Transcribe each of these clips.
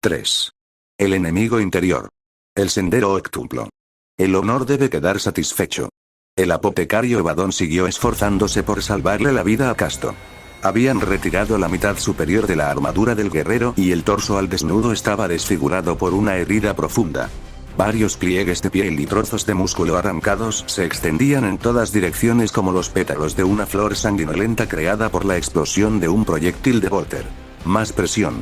3. El enemigo interior. El sendero octuplo. El honor debe quedar satisfecho. El apotecario Evadón siguió esforzándose por salvarle la vida a Casto. Habían retirado la mitad superior de la armadura del guerrero y el torso al desnudo estaba desfigurado por una herida profunda. Varios pliegues de piel y trozos de músculo arrancados se extendían en todas direcciones como los pétalos de una flor sanguinolenta creada por la explosión de un proyectil de Volter. Más presión,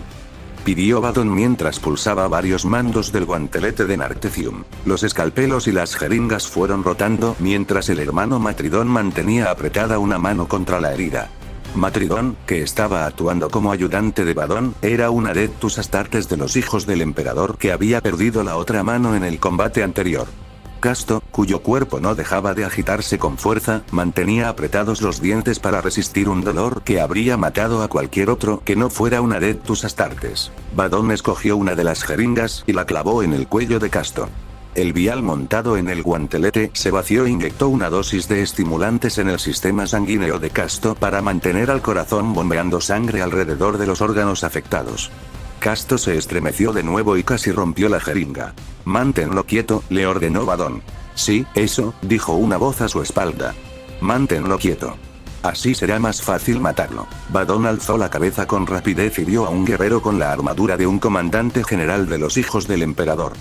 pidió Vadón mientras pulsaba varios mandos del guantelete de Nartecium. Los escalpelos y las jeringas fueron rotando mientras el hermano Matridón mantenía apretada una mano contra la herida. Matridón, que estaba actuando como ayudante de Vadón, era un Adeptus Astartes de los hijos del emperador que había perdido la otra mano en el combate anterior. Casto, cuyo cuerpo no dejaba de agitarse con fuerza, mantenía apretados los dientes para resistir un dolor que habría matado a cualquier otro que no fuera un Adeptus Astartes. Vadón escogió una de las jeringas y la clavó en el cuello de Casto. El vial montado en el guantelete se vació e inyectó una dosis de estimulantes en el sistema sanguíneo de Casto para mantener al corazón bombeando sangre alrededor de los órganos afectados. Casto se estremeció de nuevo y casi rompió la jeringa. «Manténlo quieto», le ordenó Vadón. «Sí, eso», dijo una voz a su espalda. «Manténlo quieto. Así será más fácil matarlo». Vadón alzó la cabeza con rapidez y vio a un guerrero con la armadura de un comandante general de los hijos del emperador.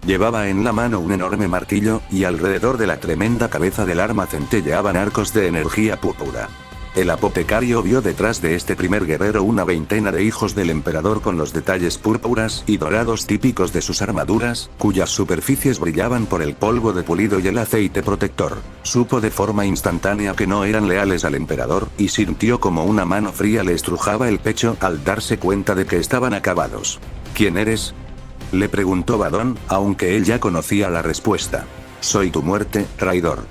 Llevaba en la mano un enorme martillo, y alrededor de la tremenda cabeza del arma centelleaban arcos de energía púrpura. El apotecario vio detrás de este primer guerrero una veintena de hijos del emperador con los detalles púrpuras y dorados típicos de sus armaduras, cuyas superficies brillaban por el polvo de pulido y el aceite protector. Supo de forma instantánea que no eran leales al emperador, y sintió como una mano fría le estrujaba el pecho al darse cuenta de que estaban acabados. «¿Quién eres?», le preguntó Vadón, aunque él ya conocía la respuesta. «Soy tu muerte, traidor»,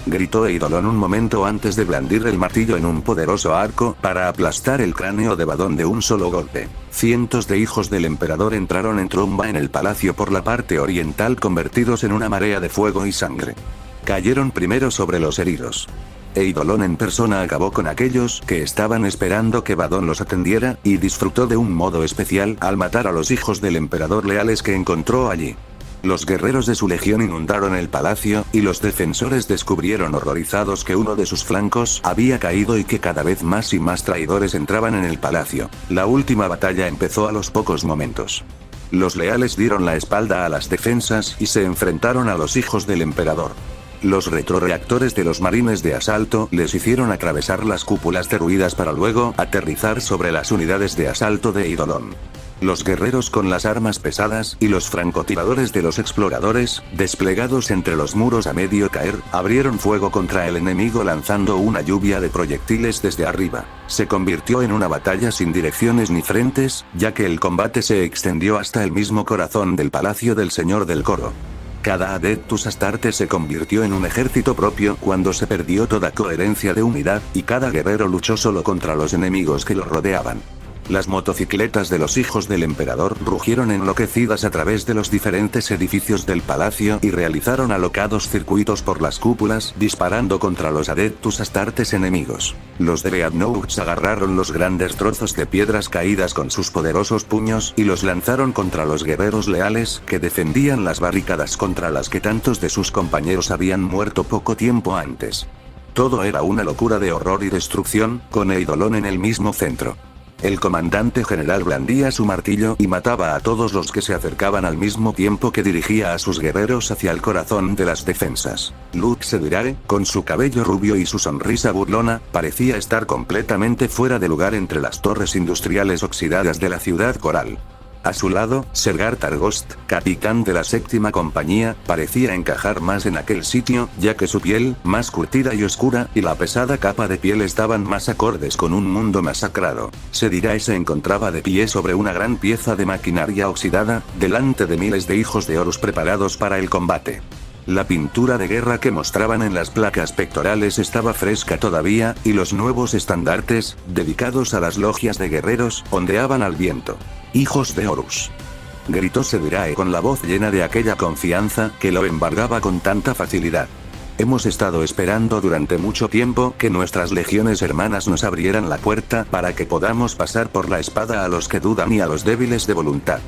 gritó Eidolon un momento antes de blandir el martillo en un poderoso arco para aplastar el cráneo de Vadón de un solo golpe. Cientos de hijos del emperador entraron en tromba en el palacio por la parte oriental convertidos en una marea de fuego y sangre. Cayeron primero sobre los heridos. Eidolon en persona acabó con aquellos que estaban esperando que Vadón los atendiera, y disfrutó de un modo especial al matar a los hijos del emperador leales que encontró allí. Los guerreros de su legión inundaron el palacio, y los defensores descubrieron horrorizados que uno de sus flancos había caído y que cada vez más y más traidores entraban en el palacio. La última batalla empezó a los pocos momentos. Los leales dieron la espalda a las defensas y se enfrentaron a los hijos del emperador. Los retroreactores de los marines de asalto les hicieron atravesar las cúpulas derruidas para luego aterrizar sobre las unidades de asalto de Eidolon. Los guerreros con las armas pesadas y los francotiradores de los exploradores, desplegados entre los muros a medio caer, abrieron fuego contra el enemigo lanzando una lluvia de proyectiles desde arriba. Se convirtió en una batalla sin direcciones ni frentes, ya que el combate se extendió hasta el mismo corazón del palacio del Señor del Coro. Cada Adeptus Astartes se convirtió en un ejército propio cuando se perdió toda coherencia de unidad, y cada guerrero luchó solo contra los enemigos que lo rodeaban. Las motocicletas de los hijos del emperador rugieron enloquecidas a través de los diferentes edificios del palacio y realizaron alocados circuitos por las cúpulas, disparando contra los Adeptus Astartes enemigos. Los Dreadnoughts agarraron los grandes trozos de piedras caídas con sus poderosos puños y los lanzaron contra los guerreros leales que defendían las barricadas contra las que tantos de sus compañeros habían muerto poco tiempo antes. Todo era una locura de horror y destrucción, con Eidolon en el mismo centro. El comandante general blandía su martillo y mataba a todos los que se acercaban al mismo tiempo que dirigía a sus guerreros hacia el corazón de las defensas. Luxedirae, con su cabello rubio y su sonrisa burlona, parecía estar completamente fuera de lugar entre las torres industriales oxidadas de la ciudad coral. A su lado, Sergar Targost, capitán de la séptima compañía, parecía encajar más en aquel sitio, ya que su piel, más curtida y oscura, y la pesada capa de piel estaban más acordes con un mundo masacrado. Sedirae se encontraba de pie sobre una gran pieza de maquinaria oxidada, delante de miles de hijos de Horus preparados para el combate. La pintura de guerra que mostraban en las placas pectorales estaba fresca todavía, y los nuevos estandartes, dedicados a las logias de guerreros, ondeaban al viento. «Hijos de Horus», gritó Sedirae con la voz llena de aquella confianza que lo embargaba con tanta facilidad. «Hemos estado esperando durante mucho tiempo que nuestras legiones hermanas nos abrieran la puerta para que podamos pasar por la espada a los que dudan y a los débiles de voluntad.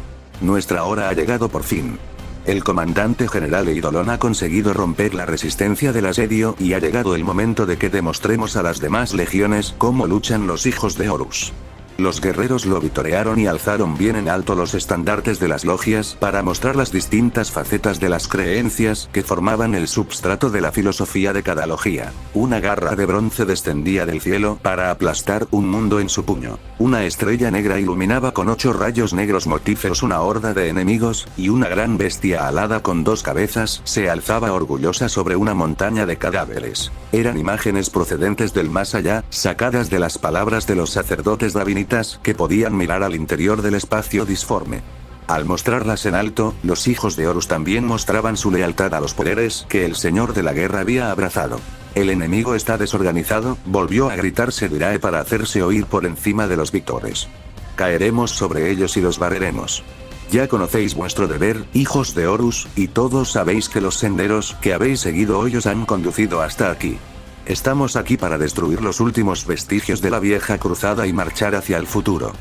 Nuestra hora ha llegado por fin. El comandante general Eidolon ha conseguido romper la resistencia del asedio y ha llegado el momento de que demostremos a las demás legiones cómo luchan los hijos de Horus. Los guerreros lo vitorearon y alzaron bien en alto los estandartes de las logias para mostrar las distintas facetas de las creencias que formaban el substrato de la filosofía de cada logia. Una garra de bronce descendía del cielo para aplastar un mundo en su puño. Una estrella negra iluminaba con 8 rayos negros mortíferos una horda de enemigos, y una gran bestia alada con 2 cabezas se alzaba orgullosa sobre una montaña de cadáveres. Eran imágenes procedentes del más allá, sacadas de las palabras de los sacerdotes davinitas que podían mirar al interior del espacio disforme. Al mostrarlas en alto, los hijos de Horus también mostraban su lealtad a los poderes que el señor de la guerra había abrazado. El enemigo está desorganizado, volvió a gritar Sedirae para hacerse oír por encima de los victores. Caeremos sobre ellos y los barreremos. Ya conocéis vuestro deber, hijos de Horus, y todos sabéis que los senderos que habéis seguido hoy os han conducido hasta aquí. Estamos aquí para destruir los últimos vestigios de la vieja cruzada y marchar hacia el futuro.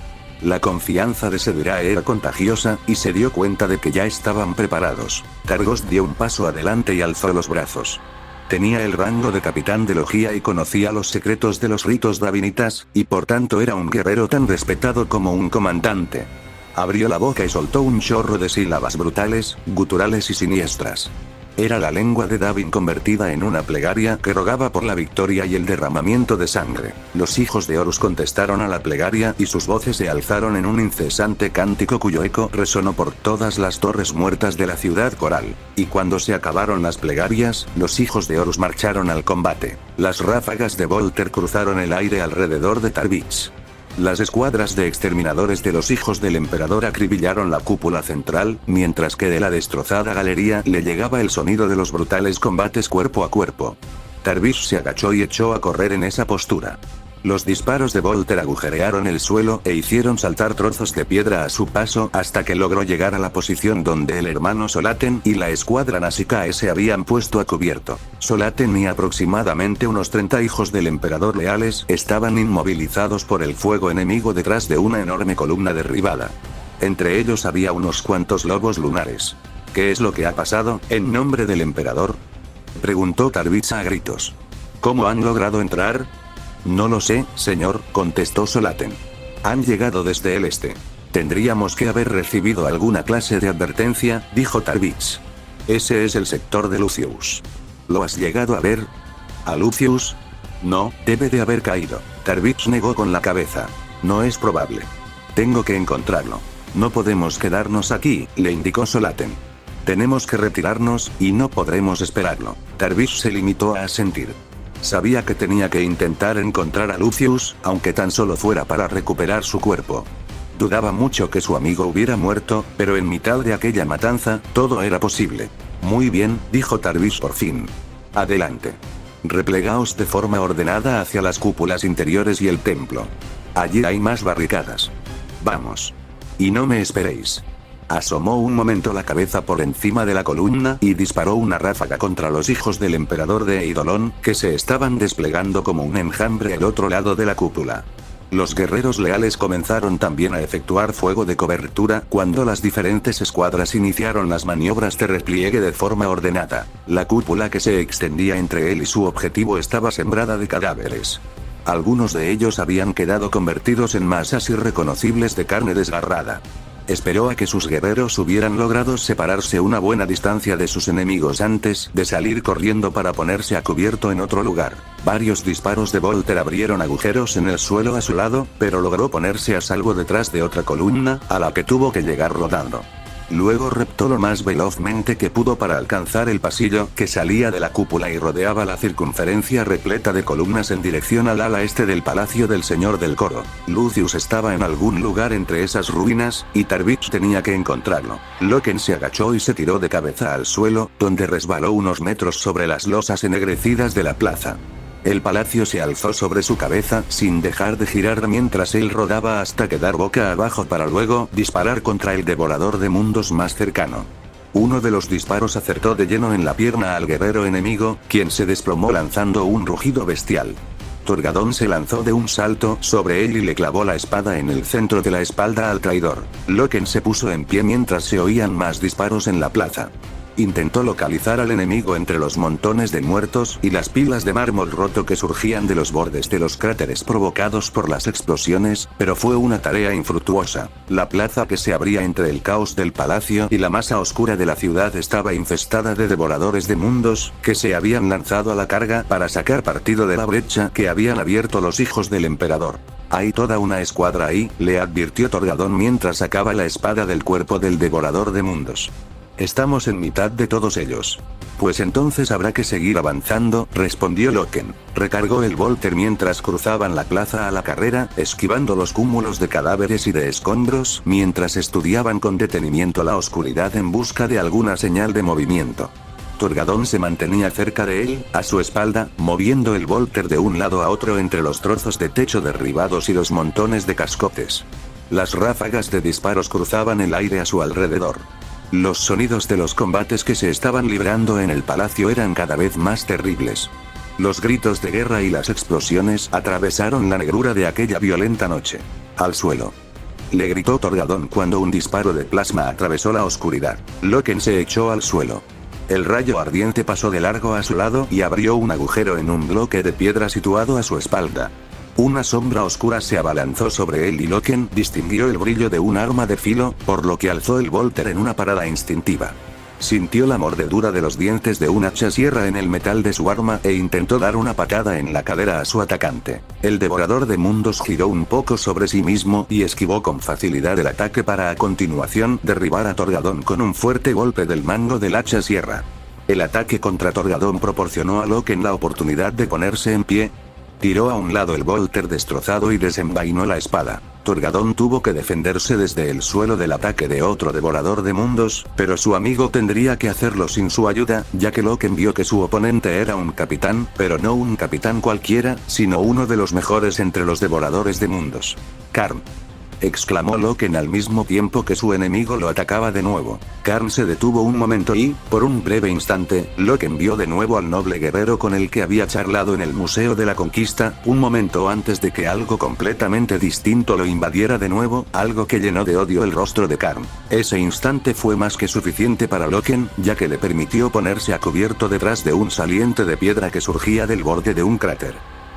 La confianza de Sedirae era contagiosa, y se dio cuenta de que ya estaban preparados. Targos dio un paso adelante y alzó los brazos. Tenía el rango de capitán de logía y conocía los secretos de los ritos davinitas, y por tanto era un guerrero tan respetado como un comandante. Abrió la boca y soltó un chorro de sílabas brutales, guturales y siniestras. Era la lengua de Davin convertida en una plegaria que rogaba por la victoria y el derramamiento de sangre. Los hijos de Horus contestaron a la plegaria y sus voces se alzaron en un incesante cántico cuyo eco resonó por todas las torres muertas de la ciudad coral. Y cuando se acabaron las plegarias, los hijos de Horus marcharon al combate. Las ráfagas de Volter cruzaron el aire alrededor de Tarbich. Las escuadras de exterminadores de los hijos del emperador acribillaron la cúpula central, mientras que de la destrozada galería le llegaba el sonido de los brutales combates cuerpo a cuerpo. Tarbich se agachó y echó a correr en esa postura. Los disparos de Volter agujerearon el suelo e hicieron saltar trozos de piedra a su paso hasta que logró llegar a la posición donde el hermano Solaten y la escuadra Nassicae se habían puesto a cubierto. Solaten y aproximadamente unos 30 hijos del emperador leales estaban inmovilizados por el fuego enemigo detrás de una enorme columna derribada. Entre ellos había unos cuantos lobos lunares. ¿Qué es lo que ha pasado, en nombre del emperador?, preguntó Tarbich a gritos. ¿Cómo han logrado entrar? No lo sé, señor, contestó Solaten. Han llegado desde el este. Tendríamos que haber recibido alguna clase de advertencia, dijo Tarbich. Ese es el sector de Lucius. ¿Lo has llegado a ver? ¿A Lucius? No, debe de haber caído. Tarbich negó con la cabeza. No es probable. Tengo que encontrarlo. No podemos quedarnos aquí, le indicó Solaten. Tenemos que retirarnos, y no podremos esperarlo. Tarbich se limitó a asentir. Sabía que tenía que intentar encontrar a Lucius, aunque tan solo fuera para recuperar su cuerpo. Dudaba mucho que su amigo hubiera muerto, pero en mitad de aquella matanza, todo era posible. Muy bien, dijo Tarbich por fin. Adelante. Replegaos de forma ordenada hacia las cúpulas interiores y el templo. Allí hay más barricadas. Vamos. Y no me esperéis. Asomó un momento la cabeza por encima de la columna y disparó una ráfaga contra los hijos del emperador de Eidolon, que se estaban desplegando como un enjambre al otro lado de la cúpula. Los guerreros leales comenzaron también a efectuar fuego de cobertura cuando las diferentes escuadras iniciaron las maniobras de repliegue de forma ordenada. La cúpula que se extendía entre él y su objetivo estaba sembrada de cadáveres. Algunos de ellos habían quedado convertidos en masas irreconocibles de carne desgarrada. Esperó a que sus guerreros hubieran logrado separarse una buena distancia de sus enemigos antes de salir corriendo para ponerse a cubierto en otro lugar. Varios disparos de Volter abrieron agujeros en el suelo a su lado, pero logró ponerse a salvo detrás de otra columna, a la que tuvo que llegar rodando. Luego reptó lo más velozmente que pudo para alcanzar el pasillo que salía de la cúpula y rodeaba la circunferencia repleta de columnas en dirección al ala este del palacio del señor del coro. Lucius estaba en algún lugar entre esas ruinas, y Tarbich tenía que encontrarlo. Loken se agachó y se tiró de cabeza al suelo, donde resbaló unos metros sobre las losas ennegrecidas de la plaza. El palacio se alzó sobre su cabeza sin dejar de girar mientras él rodaba hasta quedar boca abajo para luego disparar contra el devorador de mundos más cercano. Uno de los disparos acertó de lleno en la pierna al guerrero enemigo, quien se desplomó lanzando un rugido bestial. Torgadón se lanzó de un salto sobre él y le clavó la espada en el centro de la espalda al traidor. Loken se puso en pie mientras se oían más disparos en la plaza. Intentó localizar al enemigo entre los montones de muertos y las pilas de mármol roto que surgían de los bordes de los cráteres provocados por las explosiones, pero fue una tarea infructuosa. La plaza que se abría entre el caos del palacio y la masa oscura de la ciudad estaba infestada de devoradores de mundos, que se habían lanzado a la carga para sacar partido de la brecha que habían abierto los hijos del emperador. Hay toda una escuadra ahí, le advirtió Torgadón mientras sacaba la espada del cuerpo del devorador de mundos. Estamos en mitad de todos ellos. Pues entonces habrá que seguir avanzando, respondió Loken. Recargó el Volter mientras cruzaban la plaza a la carrera, esquivando los cúmulos de cadáveres y de escombros, mientras estudiaban con detenimiento la oscuridad en busca de alguna señal de movimiento. Torgadón se mantenía cerca de él, a su espalda, moviendo el Volter de un lado a otro entre los trozos de techo derribados y los montones de cascotes. Las ráfagas de disparos cruzaban el aire a su alrededor. Los sonidos de los combates que se estaban librando en el palacio eran cada vez más terribles. Los gritos de guerra y las explosiones atravesaron la negrura de aquella violenta noche. Al suelo. Le gritó Torgadón cuando un disparo de plasma atravesó la oscuridad. Loken se echó al suelo. El rayo ardiente pasó de largo a su lado y abrió un agujero en un bloque de piedra situado a su espalda. Una sombra oscura se abalanzó sobre él y Loken distinguió el brillo de un arma de filo, por lo que alzó el Volter en una parada instintiva. Sintió la mordedura de los dientes de un hacha sierra en el metal de su arma e intentó dar una patada en la cadera a su atacante. El devorador de mundos giró un poco sobre sí mismo y esquivó con facilidad el ataque para a continuación derribar a Torgadón con un fuerte golpe del mango del hacha sierra. El ataque contra Torgadón proporcionó a Loken la oportunidad de ponerse en pie. Tiró a un lado el Volter destrozado y desenvainó la espada. Torgadón tuvo que defenderse desde el suelo del ataque de otro devorador de mundos, pero su amigo tendría que hacerlo sin su ayuda, ya que Loken vio que su oponente era un capitán, pero no un capitán cualquiera, sino uno de los mejores entre los devoradores de mundos. Karn. Exclamó Loken al mismo tiempo que su enemigo lo atacaba de nuevo. Karn se detuvo un momento y, por un breve instante, Loken vio de nuevo al noble guerrero con el que había charlado en el Museo de la Conquista, un momento antes de que algo completamente distinto lo invadiera de nuevo, algo que llenó de odio el rostro de Karn. Ese instante fue más que suficiente para Loken, ya que le permitió ponerse a cubierto detrás de un saliente de piedra que surgía del borde de un cráter.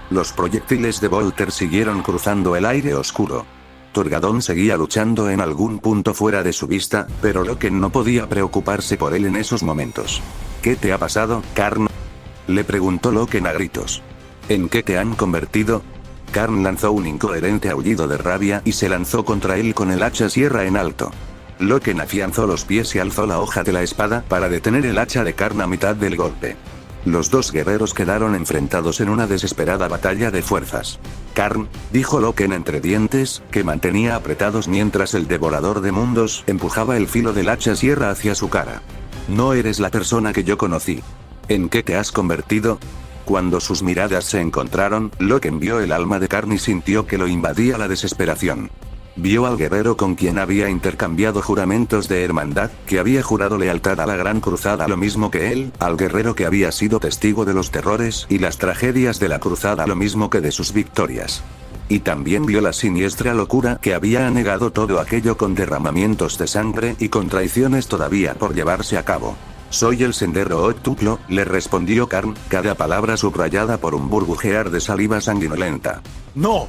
Los proyectiles de Volter siguieron cruzando el aire oscuro. Torgadón seguía luchando en algún punto fuera de su vista, pero Loken no podía preocuparse por él en esos momentos. ¿Qué te ha pasado, Karn? Le preguntó Loken a gritos. ¿En qué te han convertido? Karn lanzó un incoherente aullido de rabia y se lanzó contra él con el hacha sierra en alto. Loken afianzó los pies y alzó la hoja de la espada para detener el hacha de Karn a mitad del golpe. Los dos guerreros quedaron enfrentados en una desesperada batalla de fuerzas. Karn, dijo Loken entre dientes, que mantenía apretados mientras el devorador de mundos empujaba el filo del hacha sierra hacia su cara. No eres la persona que yo conocí. ¿En qué te has convertido? Cuando sus miradas se encontraron, Loken vio el alma de Karn y sintió que lo invadía la desesperación. Vio al guerrero con quien había intercambiado juramentos de hermandad, que había jurado lealtad a la Gran Cruzada lo mismo que él, al guerrero que había sido testigo de los terrores y las tragedias de la Cruzada lo mismo que de sus victorias. Y también vio la siniestra locura que había anegado todo aquello con derramamientos de sangre y con traiciones todavía por llevarse a cabo. Soy el sendero Octuplo, le respondió Karn, cada palabra subrayada por un burbujear de saliva sanguinolenta. ¡No!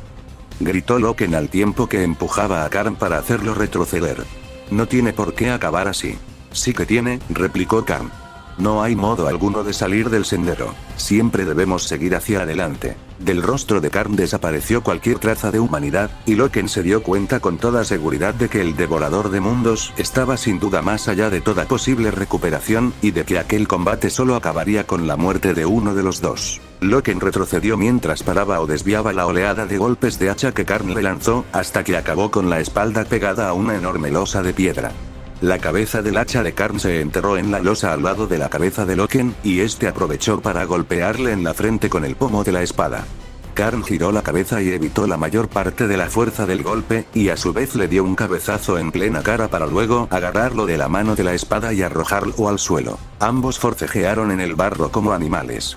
Gritó Loken al tiempo que empujaba a Karn para hacerlo retroceder. No tiene por qué acabar así. Sí que tiene, replicó Karn. No hay modo alguno de salir del sendero. Siempre debemos seguir hacia adelante. Del rostro de Karn desapareció cualquier traza de humanidad, y Loken se dio cuenta con toda seguridad de que el devorador de mundos estaba sin duda más allá de toda posible recuperación, y de que aquel combate solo acabaría con la muerte de uno de los dos. Loken retrocedió mientras paraba o desviaba la oleada de golpes de hacha que Karn le lanzó, hasta que acabó con la espalda pegada a una enorme losa de piedra. La cabeza del hacha de Karn se enterró en la losa al lado de la cabeza de Loken, y este aprovechó para golpearle en la frente con el pomo de la espada. Karn giró la cabeza y evitó la mayor parte de la fuerza del golpe, y a su vez le dio un cabezazo en plena cara para luego agarrarlo de la mano de la espada y arrojarlo al suelo. Ambos forcejearon en el barro como animales.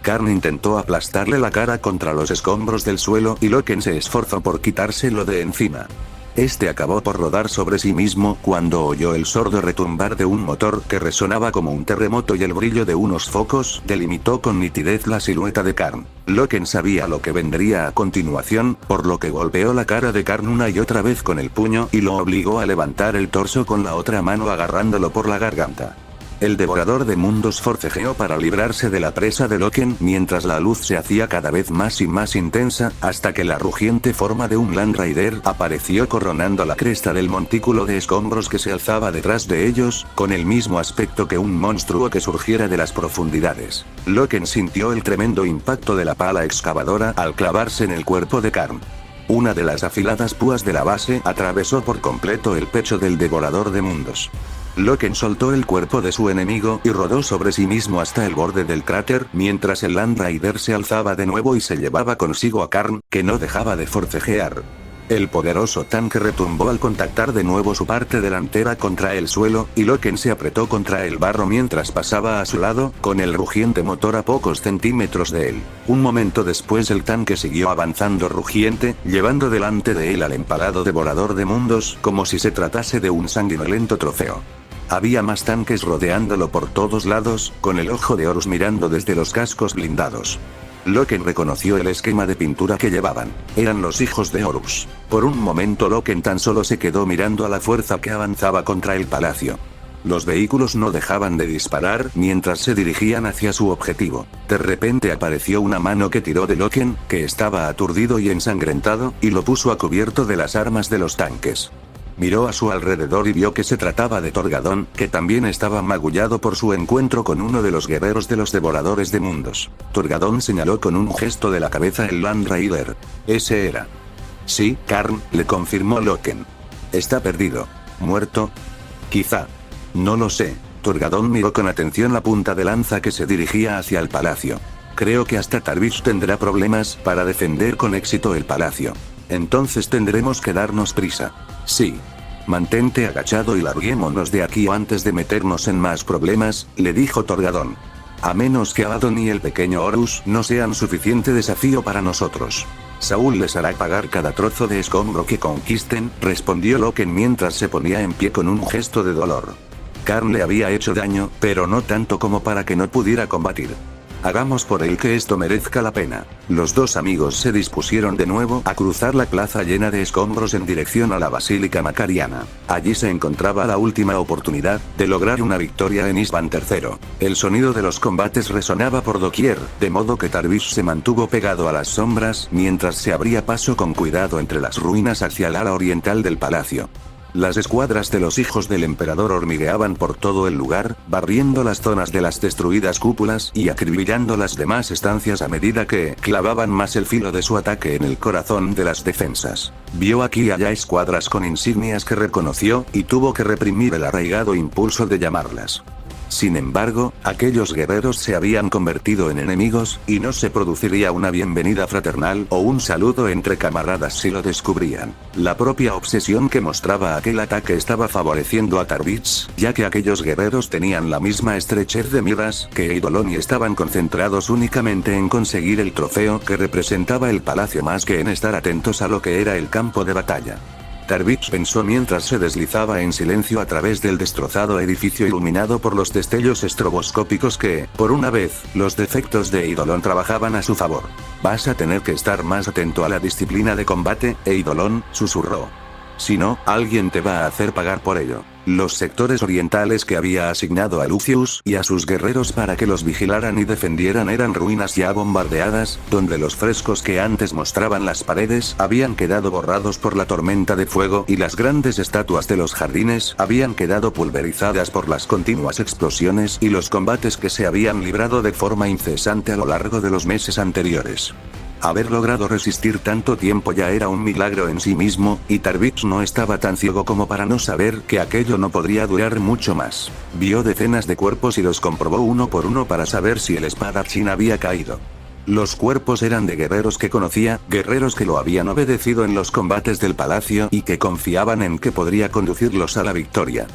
Karn intentó aplastarle la cara contra los escombros del suelo y Loken se esforzó por quitárselo de encima. Este acabó por rodar sobre sí mismo cuando oyó el sordo retumbar de un motor que resonaba como un terremoto y el brillo de unos focos delimitó con nitidez la silueta de Karn. Loken sabía lo que vendría a continuación, por lo que golpeó la cara de Karn una y otra vez con el puño y lo obligó a levantar el torso con la otra mano agarrándolo por la garganta. El devorador de mundos forcejeó para librarse de la presa de Loken mientras la luz se hacía cada vez más y más intensa, hasta que la rugiente forma de un Land Raider apareció coronando la cresta del montículo de escombros que se alzaba detrás de ellos, con el mismo aspecto que un monstruo que surgiera de las profundidades. Loken sintió el tremendo impacto de la pala excavadora al clavarse en el cuerpo de Karn. Una de las afiladas púas de la base atravesó por completo el pecho del devorador de mundos. Loken soltó el cuerpo de su enemigo y rodó sobre sí mismo hasta el borde del cráter, mientras el Land Raider se alzaba de nuevo y se llevaba consigo a Karn, que no dejaba de forcejear. El poderoso tanque retumbó al contactar de nuevo su parte delantera contra el suelo, y Loken se apretó contra el barro mientras pasaba a su lado, con el rugiente motor a pocos centímetros de él. Un momento después el tanque siguió avanzando rugiente, llevando delante de él al empalado devorador de mundos, como si se tratase de un sanguinolento trofeo. Había más tanques rodeándolo por todos lados, con el ojo de Horus mirando desde los cascos blindados. Loken reconoció el esquema de pintura que llevaban. Eran los hijos de Horus. Por un momento Loken tan solo se quedó mirando a la fuerza que avanzaba contra el palacio. Los vehículos no dejaban de disparar mientras se dirigían hacia su objetivo. De repente apareció una mano que tiró de Loken, que estaba aturdido y ensangrentado, y lo puso a cubierto de las armas de los tanques. Miró a su alrededor y vio que se trataba de Torgadón, que también estaba magullado por su encuentro con uno de los guerreros de los devoradores de mundos. Torgadón señaló con un gesto de la cabeza el Land Raider. Ese era. Sí, Karn, le confirmó Loken. Está perdido. ¿Muerto? Quizá. No lo sé. Torgadón miró con atención la punta de lanza que se dirigía hacia el palacio. Creo que hasta Tarvis tendrá problemas para defender con éxito el palacio. Entonces tendremos que darnos prisa. Sí. Mantente agachado y larguémonos de aquí antes de meternos en más problemas, le dijo Torgadón. A menos que Abaddon y el pequeño Horus no sean suficiente desafío para nosotros. Saúl les hará pagar cada trozo de escombro que conquisten, respondió Loken mientras se ponía en pie con un gesto de dolor. Karn le había hecho daño, pero no tanto como para que no pudiera combatir. Hagamos por él que esto merezca la pena. Los dos amigos se dispusieron de nuevo a cruzar la plaza llena de escombros en dirección a la Basílica Macariana. Allí se encontraba la última oportunidad de lograr una victoria en Isban III. El sonido de los combates resonaba por doquier, de modo que Tarvis se mantuvo pegado a las sombras mientras se abría paso con cuidado entre las ruinas hacia el ala oriental del palacio. Las escuadras de los hijos del emperador hormigueaban por todo el lugar, barriendo las zonas de las destruidas cúpulas y acribillando las demás estancias a medida que clavaban más el filo de su ataque en el corazón de las defensas. Vio aquí y allá escuadras con insignias que reconoció, y tuvo que reprimir el arraigado impulso de llamarlas. Sin embargo, aquellos guerreros se habían convertido en enemigos, y no se produciría una bienvenida fraternal o un saludo entre camaradas si lo descubrían. La propia obsesión que mostraba aquel ataque estaba favoreciendo a Tarvis, ya que aquellos guerreros tenían la misma estrechez de miras que Eidolon y estaban concentrados únicamente en conseguir el trofeo que representaba el palacio más que en estar atentos a lo que era el campo de batalla. Tarvis pensó mientras se deslizaba en silencio a través del destrozado edificio iluminado por los destellos estroboscópicos que, por una vez, los defectos de Eidolon trabajaban a su favor. Vas a tener que estar más atento a la disciplina de combate, Eidolon, susurró. Si no, alguien te va a hacer pagar por ello. Los sectores orientales que había asignado a Lucius y a sus guerreros para que los vigilaran y defendieran eran ruinas ya bombardeadas, donde los frescos que antes mostraban las paredes habían quedado borrados por la tormenta de fuego y las grandes estatuas de los jardines habían quedado pulverizadas por las continuas explosiones y los combates que se habían librado de forma incesante a lo largo de los meses anteriores. Haber logrado resistir tanto tiempo ya era un milagro en sí mismo, y Tarvis no estaba tan ciego como para no saber que aquello no podría durar mucho más. Vio decenas de cuerpos y los comprobó uno por uno para saber si el espadachín había caído. Los cuerpos eran de guerreros que conocía, guerreros que lo habían obedecido en los combates del palacio y que confiaban en que podría conducirlos a la victoria.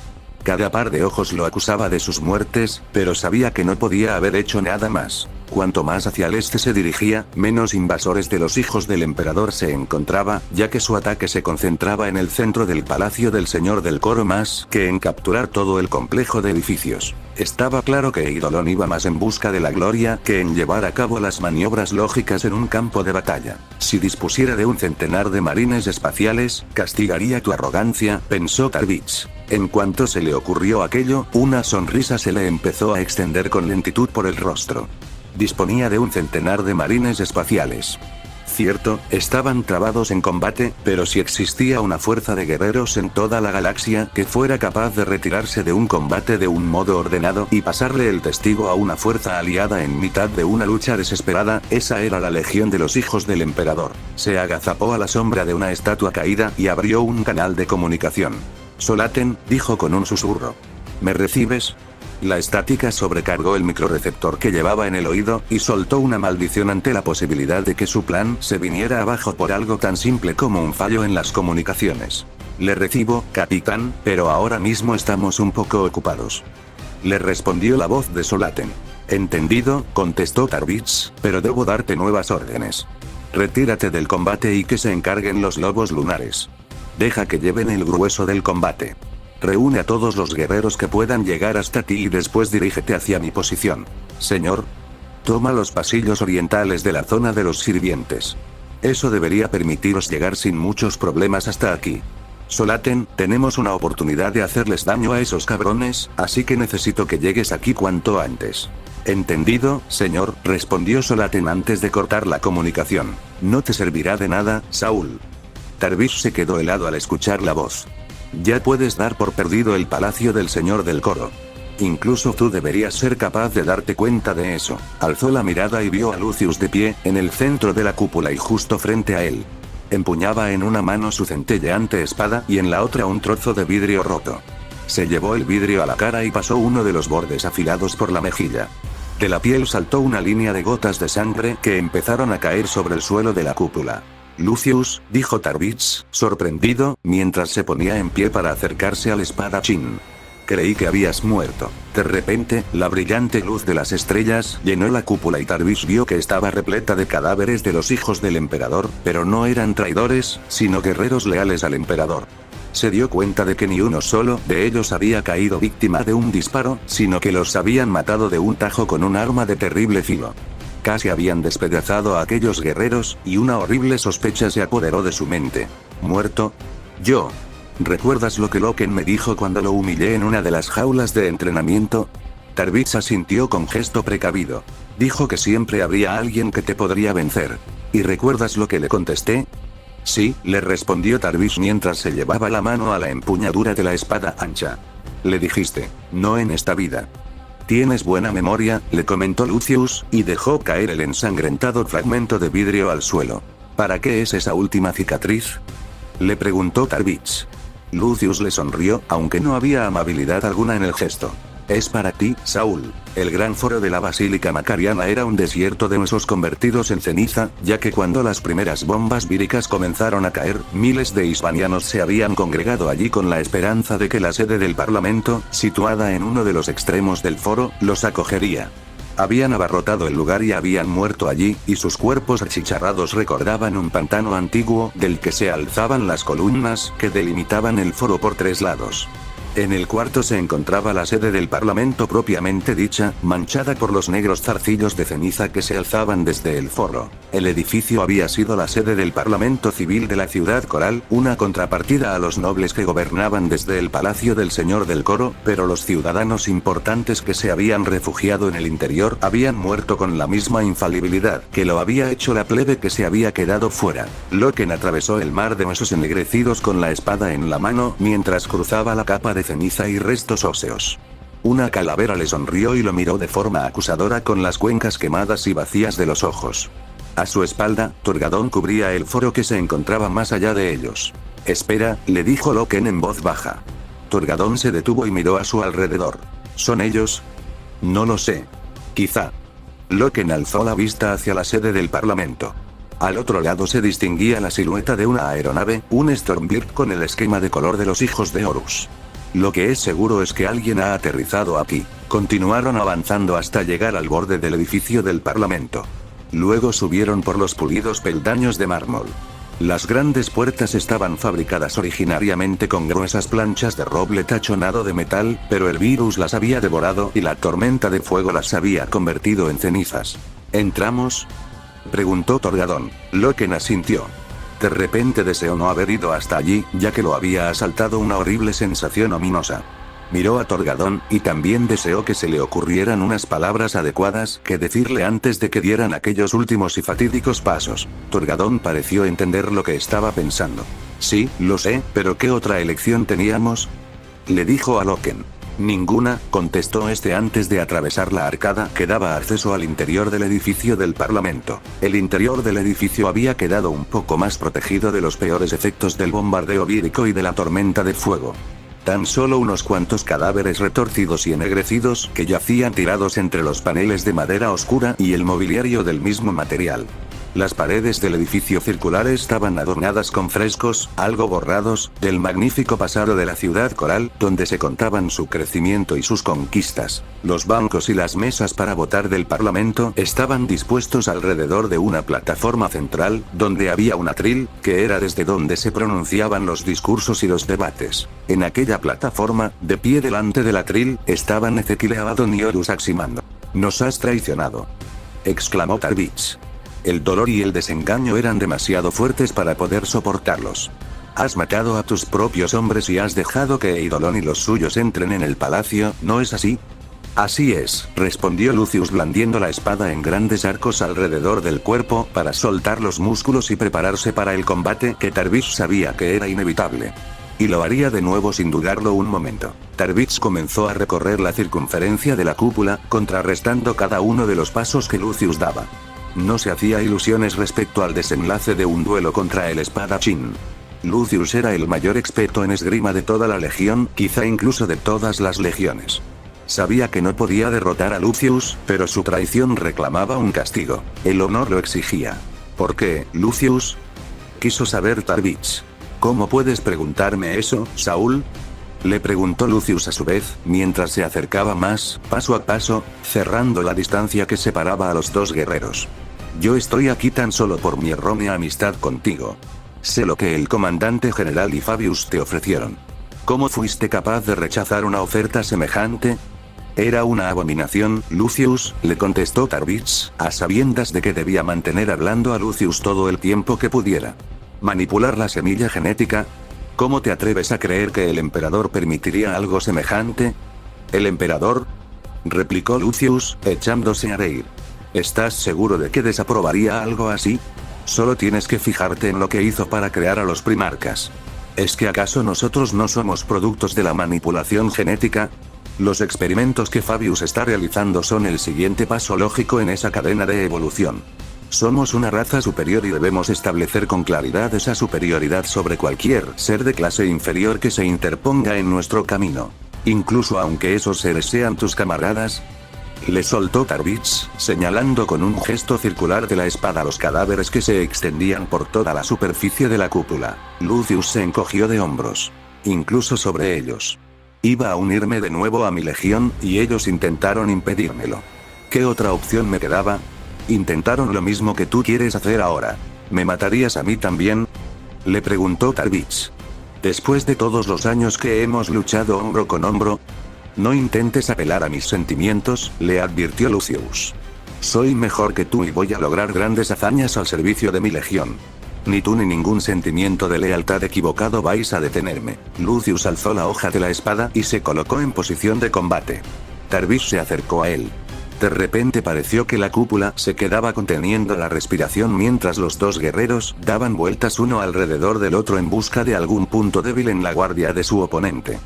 Cada par de ojos lo acusaba de sus muertes, pero sabía que no podía haber hecho nada más. Cuanto más hacia el este se dirigía, menos invasores de los hijos del emperador se encontraba, ya que su ataque se concentraba en el centro del palacio del señor del coro más que en capturar todo el complejo de edificios. Estaba claro que Eidolon iba más en busca de la gloria que en llevar a cabo las maniobras lógicas en un campo de batalla. Si dispusiera de un centenar de marines espaciales, castigaría tu arrogancia, pensó Tarbich. En cuanto se le ocurrió aquello, una sonrisa se le empezó a extender con lentitud por el rostro. Disponía de un centenar de marines espaciales. Cierto, estaban trabados en combate, pero si existía una fuerza de guerreros en toda la galaxia que fuera capaz de retirarse de un combate de un modo ordenado y pasarle el testigo a una fuerza aliada en mitad de una lucha desesperada, esa era la legión de los hijos del emperador. Se agazapó a la sombra de una estatua caída y abrió un canal de comunicación. Solaten, dijo con un susurro. ¿Me recibes? La estática sobrecargó el microreceptor que llevaba en el oído, y soltó una maldición ante la posibilidad de que su plan se viniera abajo por algo tan simple como un fallo en las comunicaciones. Le recibo, capitán, pero ahora mismo estamos un poco ocupados. Le respondió la voz de Solaten. Entendido, contestó Tarbich, pero debo darte nuevas órdenes. Retírate del combate y que se encarguen los lobos lunares. Deja que lleven el grueso del combate. Reúne a todos los guerreros que puedan llegar hasta ti y después dirígete hacia mi posición. Señor. Toma los pasillos orientales de la zona de los sirvientes. Eso debería permitiros llegar sin muchos problemas hasta aquí. Solaten, tenemos una oportunidad de hacerles daño a esos cabrones, así que necesito que llegues aquí cuanto antes. Entendido, señor, respondió Solaten antes de cortar la comunicación. No te servirá de nada, Saúl. Tarbich se quedó helado al escuchar la voz. Ya puedes dar por perdido el palacio del señor del coro. Incluso tú deberías ser capaz de darte cuenta de eso. Alzó la mirada y vio a Lucius de pie, en el centro de la cúpula y justo frente a él. Empuñaba en una mano su centelleante espada y en la otra un trozo de vidrio roto. Se llevó el vidrio a la cara y pasó uno de los bordes afilados por la mejilla. De la piel saltó una línea de gotas de sangre que empezaron a caer sobre el suelo de la cúpula. Lucius, dijo Tarbich, sorprendido, mientras se ponía en pie para acercarse al espadachín. Creí que habías muerto. De repente, la brillante luz de las estrellas llenó la cúpula y Tarbich vio que estaba repleta de cadáveres de los hijos del emperador, pero no eran traidores, sino guerreros leales al emperador. Se dio cuenta de que ni uno solo de ellos había caído víctima de un disparo, sino que los habían matado de un tajo con un arma de terrible filo. Casi habían despedazado a aquellos guerreros, y una horrible sospecha se apoderó de su mente. ¿Muerto? Yo. ¿Recuerdas lo que Loken me dijo cuando lo humillé en una de las jaulas de entrenamiento? Tarbich asintió con gesto precavido. Dijo que siempre habría alguien que te podría vencer. ¿Y recuerdas lo que le contesté? Sí, le respondió Tarbich mientras se llevaba la mano a la empuñadura de la espada ancha. Le dijiste, no en esta vida. Tienes buena memoria, le comentó Lucius, y dejó caer el ensangrentado fragmento de vidrio al suelo. ¿Para qué es esa última cicatriz? Le preguntó Tarbich. Lucius le sonrió, aunque no había amabilidad alguna en el gesto. Es para ti, Saúl. El gran foro de la Basílica Macariana era un desierto de huesos convertidos en ceniza, ya que cuando las primeras bombas víricas comenzaron a caer, miles de hispanianos se habían congregado allí con la esperanza de que la sede del Parlamento, situada en uno de los extremos del foro, los acogería. Habían abarrotado el lugar y habían muerto allí, y sus cuerpos achicharrados recordaban un pantano antiguo, del que se alzaban las columnas que delimitaban el foro por tres lados. En el cuarto se encontraba la sede del Parlamento propiamente dicha, manchada por los negros zarcillos de ceniza que se alzaban desde el foro. El edificio había sido la sede del Parlamento Civil de la ciudad coral, una contrapartida a los nobles que gobernaban desde el palacio del señor del coro, pero los ciudadanos importantes que se habían refugiado en el interior habían muerto con la misma infalibilidad que lo había hecho la plebe que se había quedado fuera. Loken atravesó el mar de huesos ennegrecidos con la espada en la mano mientras cruzaba la capa de ceniza y restos óseos. Una calavera le sonrió y lo miró de forma acusadora con las cuencas quemadas y vacías de los ojos. A su espalda, Torgadón cubría el foro que se encontraba más allá de ellos. Espera, le dijo Loken en voz baja. Torgadón se detuvo y miró a su alrededor. ¿Son ellos? No lo sé. Quizá. Loken alzó la vista hacia la sede del Parlamento. Al otro lado se distinguía la silueta de una aeronave, un Stormbird con el esquema de color de los hijos de Horus. Lo que es seguro es que alguien ha aterrizado aquí. Continuaron avanzando hasta llegar al borde del edificio del Parlamento. Luego subieron por los pulidos peldaños de mármol. Las grandes puertas estaban fabricadas originariamente con gruesas planchas de roble tachonado de metal, pero el virus las había devorado y la tormenta de fuego las había convertido en cenizas. ¿Entramos?, preguntó Torgadón. Loken asintió. De repente deseó no haber ido hasta allí, ya que lo había asaltado una horrible sensación ominosa. Miró a Torgadón, y también deseó que se le ocurrieran unas palabras adecuadas que decirle antes de que dieran aquellos últimos y fatídicos pasos. Torgadón pareció entender lo que estaba pensando. Sí, lo sé, pero ¿qué otra elección teníamos?, le dijo a Loken. Ninguna, contestó este antes de atravesar la arcada que daba acceso al interior del edificio del Parlamento. El interior del edificio había quedado un poco más protegido de los peores efectos del bombardeo vírico y de la tormenta de fuego. Tan solo unos cuantos cadáveres retorcidos y ennegrecidos que yacían tirados entre los paneles de madera oscura y el mobiliario del mismo material. Las paredes del edificio circular estaban adornadas con frescos, algo borrados, del magnífico pasado de la ciudad coral, donde se contaban su crecimiento y sus conquistas. Los bancos y las mesas para votar del Parlamento estaban dispuestos alrededor de una plataforma central, donde había un atril, que era desde donde se pronunciaban los discursos y los debates. En aquella plataforma, de pie delante del atril, estaban Ezequiel y Abaddon y Horus Aximando. «Nos has traicionado», exclamó Tarvitz. El dolor y el desengaño eran demasiado fuertes para poder soportarlos. Has matado a tus propios hombres y has dejado que Eidolon y los suyos entren en el palacio, ¿no es así? Así es, respondió Lucius blandiendo la espada en grandes arcos alrededor del cuerpo para soltar los músculos y prepararse para el combate que Tarvitz sabía que era inevitable. Y lo haría de nuevo sin dudarlo un momento. Tarvitz comenzó a recorrer la circunferencia de la cúpula, contrarrestando cada uno de los pasos que Lucius daba. No se hacía ilusiones respecto al desenlace de un duelo contra el espadachín. Lucius era el mayor experto en esgrima de toda la legión, quizá incluso de todas las legiones. Sabía que no podía derrotar a Lucius, pero su traición reclamaba un castigo. El honor lo exigía. ¿Por qué, Lucius?, quiso saber Tarvitz. ¿Cómo puedes preguntarme eso, Saúl?, le preguntó Lucius a su vez, mientras se acercaba más, paso a paso, cerrando la distancia que separaba a los dos guerreros. Yo estoy aquí tan solo por mi errónea amistad contigo. Sé lo que el comandante general y Fabius te ofrecieron. ¿Cómo fuiste capaz de rechazar una oferta semejante? Era una abominación, Lucius, le contestó Tarvitz, a sabiendas de que debía mantener hablando a Lucius todo el tiempo que pudiera. ¿Manipular la semilla genética? ¿Cómo te atreves a creer que el emperador permitiría algo semejante? ¿El emperador?, replicó Lucius, echándose a reír. ¿Estás seguro de que desaprobaría algo así? Solo tienes que fijarte en lo que hizo para crear a los primarcas. ¿Es que acaso nosotros no somos productos de la manipulación genética? Los experimentos que Fabius está realizando son el siguiente paso lógico en esa cadena de evolución. Somos una raza superior y debemos establecer con claridad esa superioridad sobre cualquier ser de clase inferior que se interponga en nuestro camino. Incluso aunque esos seres sean tus camaradas. Le soltó Tarvitz, señalando con un gesto circular de la espada los cadáveres que se extendían por toda la superficie de la cúpula. Lucius se encogió de hombros. Incluso sobre ellos. Iba a unirme de nuevo a mi legión, y ellos intentaron impedírmelo. ¿Qué otra opción me quedaba? Intentaron lo mismo que tú quieres hacer ahora. ¿Me matarías a mí también?, le preguntó Tarvitz. Después de todos los años que hemos luchado hombro con hombro. No intentes apelar a mis sentimientos, le advirtió Lucius. Soy mejor que tú y voy a lograr grandes hazañas al servicio de mi legión. Ni tú ni ningún sentimiento de lealtad equivocado vais a detenerme. Lucius alzó la hoja de la espada y se colocó en posición de combate. Tarvitz se acercó a él. De repente pareció que la cúpula se quedaba conteniendo la respiración mientras los dos guerreros daban vueltas uno alrededor del otro en busca de algún punto débil en la guardia de su oponente.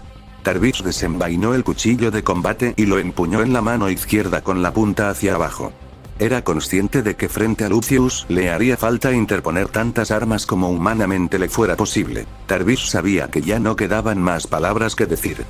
Tarvitz desenvainó el cuchillo de combate y lo empuñó en la mano izquierda con la punta hacia abajo. Era consciente de que frente a Lucius le haría falta interponer tantas armas como humanamente le fuera posible. Tarvitz sabía que ya no quedaban más palabras que decir.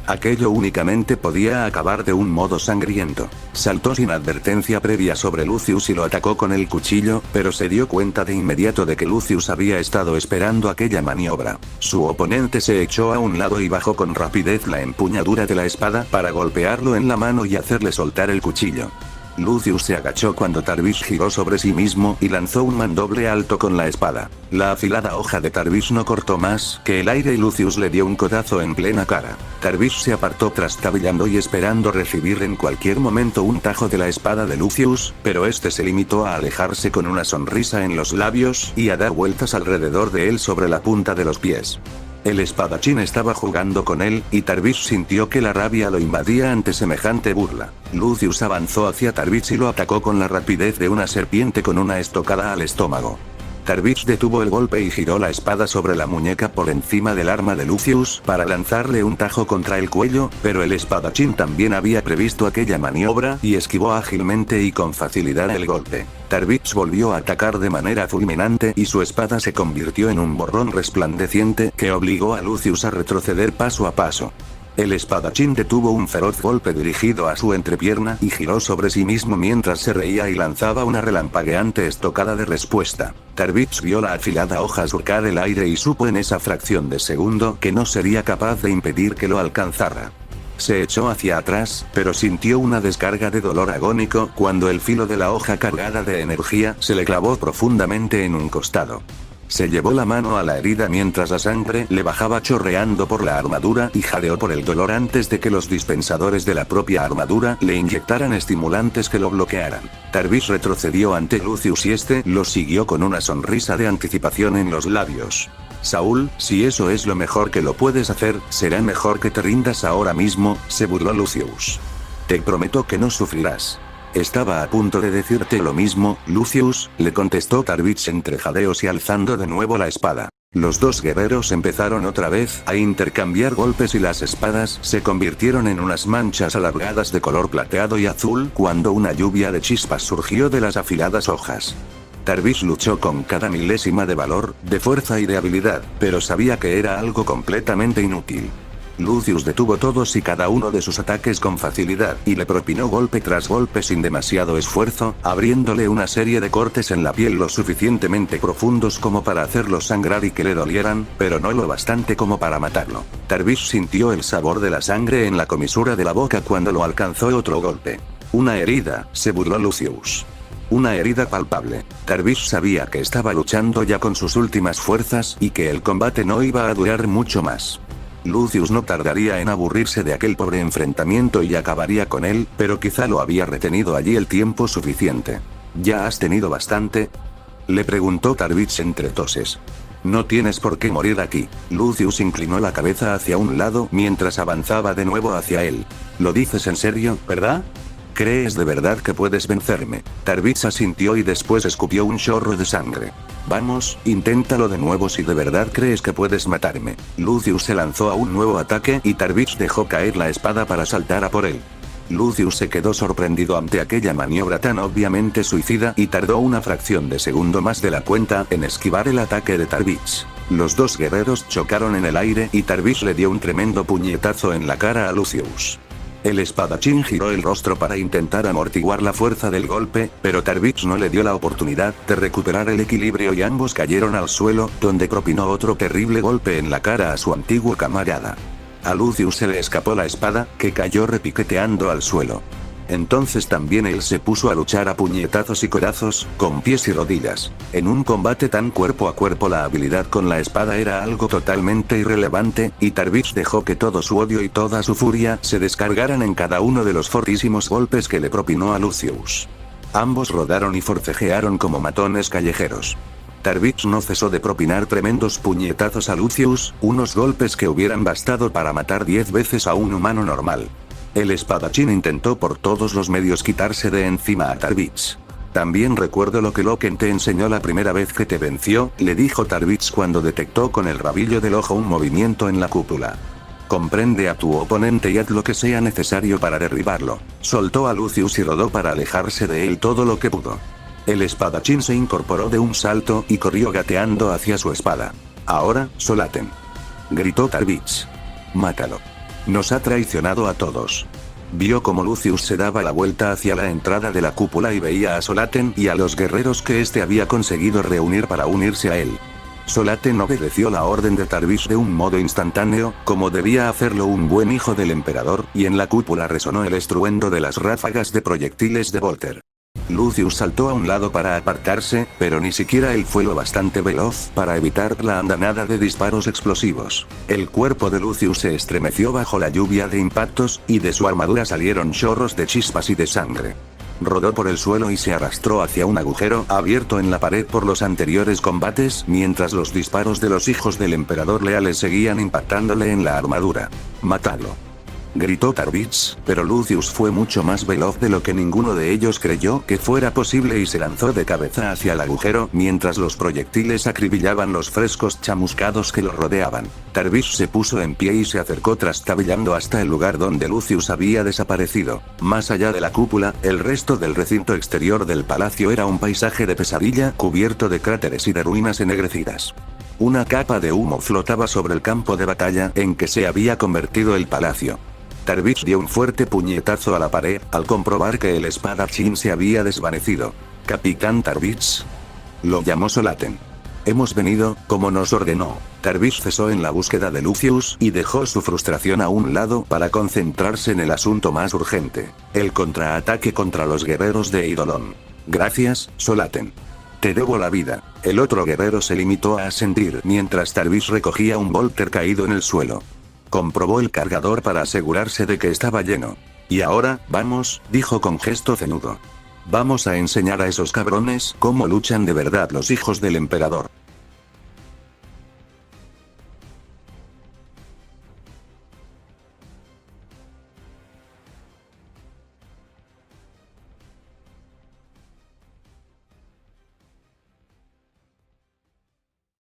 Aquello únicamente podía acabar de un modo sangriento. Saltó sin advertencia previa sobre Lucius y lo atacó con el cuchillo, pero se dio cuenta de inmediato de que Lucius había estado esperando aquella maniobra. Su oponente se echó a un lado y bajó con rapidez la empuñadura de la espada para golpearlo en la mano y hacerle soltar el cuchillo. Lucius se agachó cuando Tarvis giró sobre sí mismo y lanzó un mandoble alto con la espada. La afilada hoja de Tarvis no cortó más que el aire y Lucius le dio un codazo en plena cara. Tarvis se apartó trastabillando y esperando recibir en cualquier momento un tajo de la espada de Lucius, pero este se limitó a alejarse con una sonrisa en los labios y a dar vueltas alrededor de él sobre la punta de los pies. El espadachín estaba jugando con él, y Tarvis sintió que la rabia lo invadía ante semejante burla. Lucius avanzó hacia Tarvis y lo atacó con la rapidez de una serpiente con una estocada al estómago. Tarvis detuvo el golpe y giró la espada sobre la muñeca por encima del arma de Lucius para lanzarle un tajo contra el cuello, pero el espadachín también había previsto aquella maniobra y esquivó ágilmente y con facilidad el golpe. Tarvis volvió a atacar de manera fulminante y su espada se convirtió en un borrón resplandeciente que obligó a Lucius a retroceder paso a paso. El espadachín detuvo un feroz golpe dirigido a su entrepierna y giró sobre sí mismo mientras se reía y lanzaba una relampagueante estocada de respuesta. Tarvis vio la afilada hoja surcar el aire y supo en esa fracción de segundo que no sería capaz de impedir que lo alcanzara. Se echó hacia atrás, pero sintió una descarga de dolor agónico cuando el filo de la hoja cargada de energía se le clavó profundamente en un costado. Se llevó la mano a la herida mientras la sangre le bajaba chorreando por la armadura y jadeó por el dolor antes de que los dispensadores de la propia armadura le inyectaran estimulantes que lo bloquearan. Tarvis retrocedió ante Lucius y este lo siguió con una sonrisa de anticipación en los labios. Saúl, si eso es lo mejor que lo puedes hacer, será mejor que te rindas ahora mismo, se burló Lucius. Te prometo que no sufrirás. Estaba a punto de decirte lo mismo, Lucius, le contestó Tarvis entre jadeos y alzando de nuevo la espada. Los dos guerreros empezaron otra vez a intercambiar golpes y las espadas se convirtieron en unas manchas alargadas de color plateado y azul cuando una lluvia de chispas surgió de las afiladas hojas. Tarvis luchó con cada milésima de valor, de fuerza y de habilidad, pero sabía que era algo completamente inútil. Lucius detuvo todos y cada uno de sus ataques con facilidad, y le propinó golpe tras golpe sin demasiado esfuerzo, abriéndole una serie de cortes en la piel lo suficientemente profundos como para hacerlo sangrar y que le dolieran, pero no lo bastante como para matarlo. Tarvis sintió el sabor de la sangre en la comisura de la boca cuando lo alcanzó otro golpe. Una herida, se burló Lucius. Una herida palpable. Tarvis sabía que estaba luchando ya con sus últimas fuerzas y que el combate no iba a durar mucho más. Lucius no tardaría en aburrirse de aquel pobre enfrentamiento y acabaría con él, pero quizá lo había retenido allí el tiempo suficiente. ¿Ya has tenido bastante?, le preguntó Tarvis entre toses. No tienes por qué morir aquí. Lucius inclinó la cabeza hacia un lado mientras avanzaba de nuevo hacia él. ¿Lo dices en serio, verdad? ¿Crees de verdad que puedes vencerme? Tarvis asintió y después escupió un chorro de sangre. Vamos, inténtalo de nuevo si de verdad crees que puedes matarme. Lucius se lanzó a un nuevo ataque y Tarvis dejó caer la espada para saltar a por él. Lucius se quedó sorprendido ante aquella maniobra tan obviamente suicida y tardó una fracción de segundo más de la cuenta en esquivar el ataque de Tarvis. Los dos guerreros chocaron en el aire y Tarvis le dio un tremendo puñetazo en la cara a Lucius. El espadachín giró el rostro para intentar amortiguar la fuerza del golpe, pero Tarvis no le dio la oportunidad de recuperar el equilibrio y ambos cayeron al suelo, donde propinó otro terrible golpe en la cara a su antiguo camarada. A Lucius se le escapó la espada, que cayó repiqueteando al suelo. Entonces también él se puso a luchar a puñetazos y codazos, con pies y rodillas. En un combate tan cuerpo a cuerpo la habilidad con la espada era algo totalmente irrelevante, y Tarvis dejó que todo su odio y toda su furia se descargaran en cada uno de los fortísimos golpes que le propinó a Lucius. Ambos rodaron y forcejearon como matones callejeros. Tarvis no cesó de propinar tremendos puñetazos a Lucius, unos golpes que hubieran bastado para matar 10 veces a un humano normal. El espadachín intentó por todos los medios quitarse de encima a Tarvis. También recuerdo lo que Loken te enseñó la primera vez que te venció, le dijo Tarvis cuando detectó con el rabillo del ojo un movimiento en la cúpula. Comprende a tu oponente y haz lo que sea necesario para derribarlo. Soltó a Lucius y rodó para alejarse de él todo lo que pudo. El espadachín se incorporó de un salto y corrió gateando hacia su espada. Ahora, Solaten, gritó Tarvis. Mátalo. Nos ha traicionado a todos. Vio como Lucius se daba la vuelta hacia la entrada de la cúpula y veía a Solaten y a los guerreros que éste había conseguido reunir para unirse a él. Solaten obedeció la orden de Tarvis de un modo instantáneo, como debía hacerlo un buen hijo del emperador, y en la cúpula resonó el estruendo de las ráfagas de proyectiles de Volter. Lucius saltó a un lado para apartarse, pero ni siquiera él fue lo bastante veloz para evitar la andanada de disparos explosivos. El cuerpo de Lucius se estremeció bajo la lluvia de impactos, y de su armadura salieron chorros de chispas y de sangre. Rodó por el suelo y se arrastró hacia un agujero abierto en la pared por los anteriores combates, mientras los disparos de los hijos del emperador leales seguían impactándole en la armadura. «¡Matadlo!», gritó Tarvis, pero Lucius fue mucho más veloz de lo que ninguno de ellos creyó que fuera posible y se lanzó de cabeza hacia el agujero mientras los proyectiles acribillaban los frescos chamuscados que lo rodeaban. Tarvis se puso en pie y se acercó trastabillando hasta el lugar donde Lucius había desaparecido. Más allá de la cúpula, el resto del recinto exterior del palacio era un paisaje de pesadilla cubierto de cráteres y de ruinas ennegrecidas. Una capa de humo flotaba sobre el campo de batalla en que se había convertido el palacio. Tarvis dio un fuerte puñetazo a la pared, al comprobar que el espadachín se había desvanecido. «Capitán Tarvis», lo llamó Solaten. «Hemos venido, como nos ordenó». Tarvis cesó en la búsqueda de Lucius y dejó su frustración a un lado para concentrarse en el asunto más urgente: el contraataque contra los guerreros de Eidolon. «Gracias, Solaten. Te debo la vida». El otro guerrero se limitó a asentir mientras Tarvis recogía un Volter caído en el suelo. Comprobó el cargador para asegurarse de que estaba lleno. «Y ahora, vamos», dijo con gesto ceñudo. «Vamos a enseñar a esos cabrones cómo luchan de verdad los hijos del emperador».